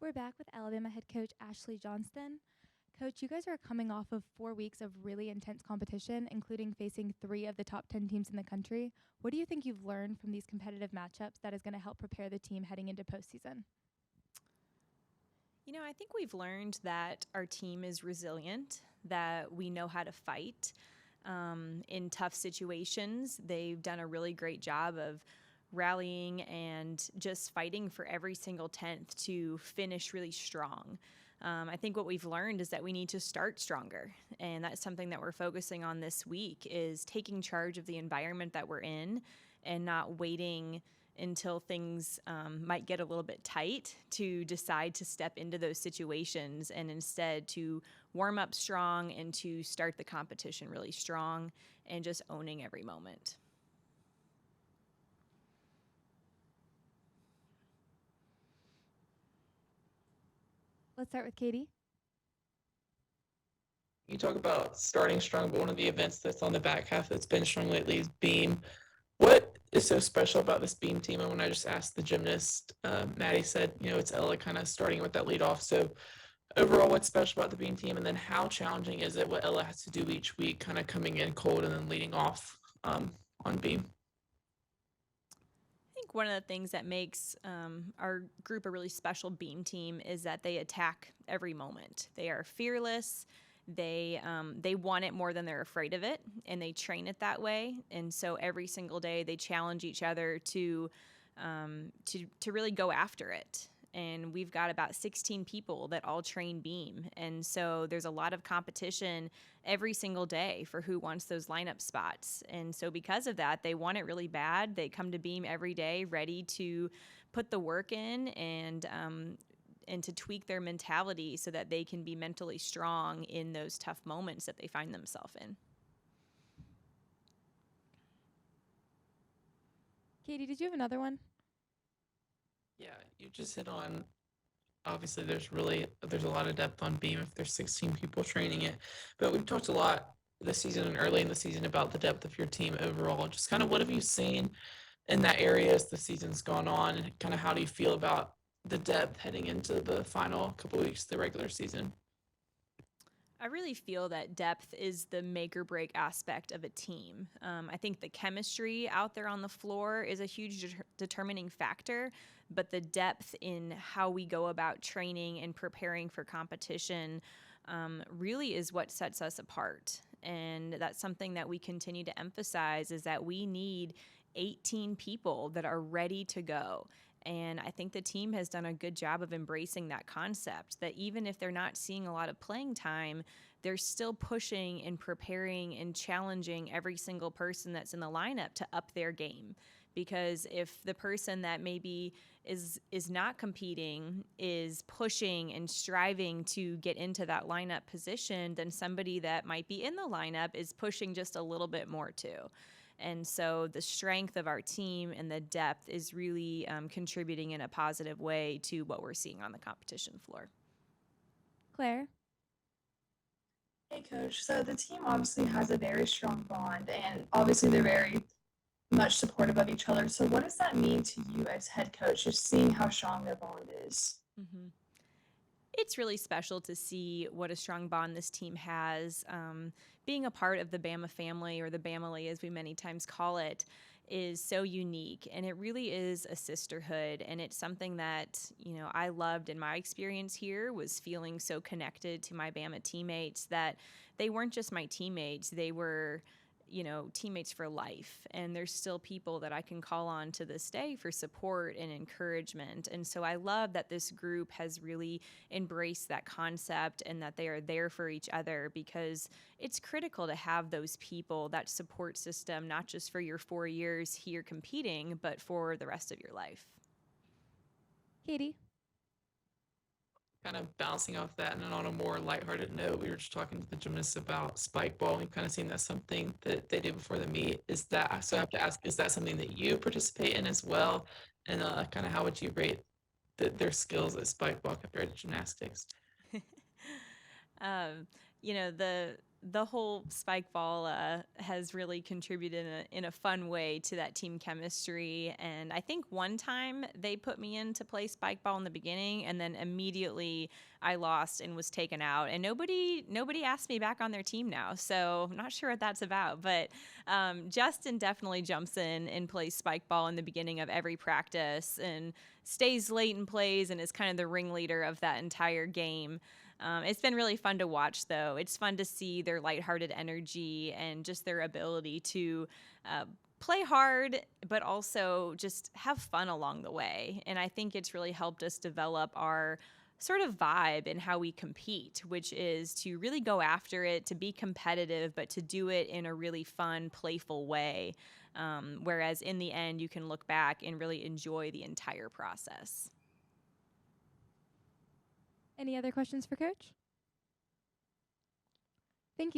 We're back with Alabama head coach Ashley Johnston. Coach, you guys are coming off of 4 weeks of really intense competition, including facing 3 of the top 10 teams in the country. What do you think you've learned from these competitive matchups that is going to help prepare the team heading into postseason? I think we've learned that our team is resilient, that we know how to fight in tough situations. They've done a really great job of rallying and just fighting for every single tenth to finish really strong. I think what we've learned is that we need to start stronger, and that's something that we're focusing on this week is taking charge of the environment that we're in and not waiting until things might get a little bit tight to decide to step into those situations, and instead to warm up strong and to start the competition really strong and just owning every moment. Let's start with Katie. You talk about starting strong, but one of the events that's on the back half that's been strong lately is beam. What is so special about this beam team? And when I just asked the gymnast, Maddie said, it's Ella kind of starting with that lead off. So overall, what's special about the beam team? And then how challenging is it what Ella has to do each week, kind of coming in cold and then leading off on beam? I think one of the things that makes our group a really special beam team is that they attack every moment. They are fearless. They want it more than they're afraid of it, and they train it that way. And so every single day they challenge each other to really go after it. And we've got about 16 people that all train beam, and so there's a lot of competition every single day for who wants those lineup spots. And so because of that, they want it really bad. They come to beam every day ready to put the work in and to tweak their mentality so that they can be mentally strong in those tough moments that they find themselves in. Katie, did you have another one? Yeah, you just hit on, obviously there's a lot of depth on beam if there's 16 people training it, but we've talked a lot this season and early in the season about the depth of your team overall. Just kind of what have you seen in that area as the season's gone on, and kind of how do you feel about the depth heading into the final couple weeks of the regular season? I really feel that depth is the make or break aspect of a team. I think the chemistry out there on the floor is a huge determining factor, but the depth in how we go about training and preparing for competition really is what sets us apart. And that's something that we continue to emphasize is that we need 18 people that are ready to go. And I think the team has done a good job of embracing that concept that even if they're not seeing a lot of playing time, they're still pushing and preparing and challenging every single person that's in the lineup to up their game. Because if the person that maybe is not competing is pushing and striving to get into that lineup position, then somebody that might be in the lineup is pushing just a little bit more too. And so the strength of our team and the depth is really contributing in a positive way to what we're seeing on the competition floor. Claire? Hey, Coach. So the team obviously has a very strong bond, and obviously they're very much supportive of each other. So what does that mean to you as head coach, just seeing how strong their bond is? Mm-hmm. It's really special to see what a strong bond this team has. Being a part of the Bama family, or the Bamily as we many times call it, is so unique, and it really is a sisterhood. And it's something that I loved in my experience here, was feeling so connected to my Bama teammates that they weren't just my teammates; they were teammates for life. And there's still people that I can call on to this day for support and encouragement. And so I love that this group has really embraced that concept and that they are there for each other, because it's critical to have those people, that support system, not just for your 4 years here competing, but for the rest of your life. Katie? Kind of bouncing off that, and then on a more lighthearted note, we were just talking to the gymnasts about spike ball. We've kind of seen that's something that they do before the meet. Is that, so I have to ask, is that something that you participate in as well? And kind of how would you rate their skills at spike ball compared to gymnastics? um, the the whole spike ball has really contributed in a fun way to that team chemistry. And I think one time they put me in to play spike ball in the beginning, and then immediately I lost and was taken out. And nobody asked me back on their team now, so I'm not sure what that's about. But Justin definitely jumps in and plays spike ball in the beginning of every practice and stays late and plays and is kind of the ringleader of that entire game. It's been really fun to watch, though. It's fun to see their lighthearted energy and just their ability to play hard, but also just have fun along the way. And I think it's really helped us develop our sort of vibe in how we compete, which is to really go after it, to be competitive, but to do it in a really fun, playful way. Whereas in the end, you can look back and really enjoy the entire process. Any other questions for Coach? Thank you.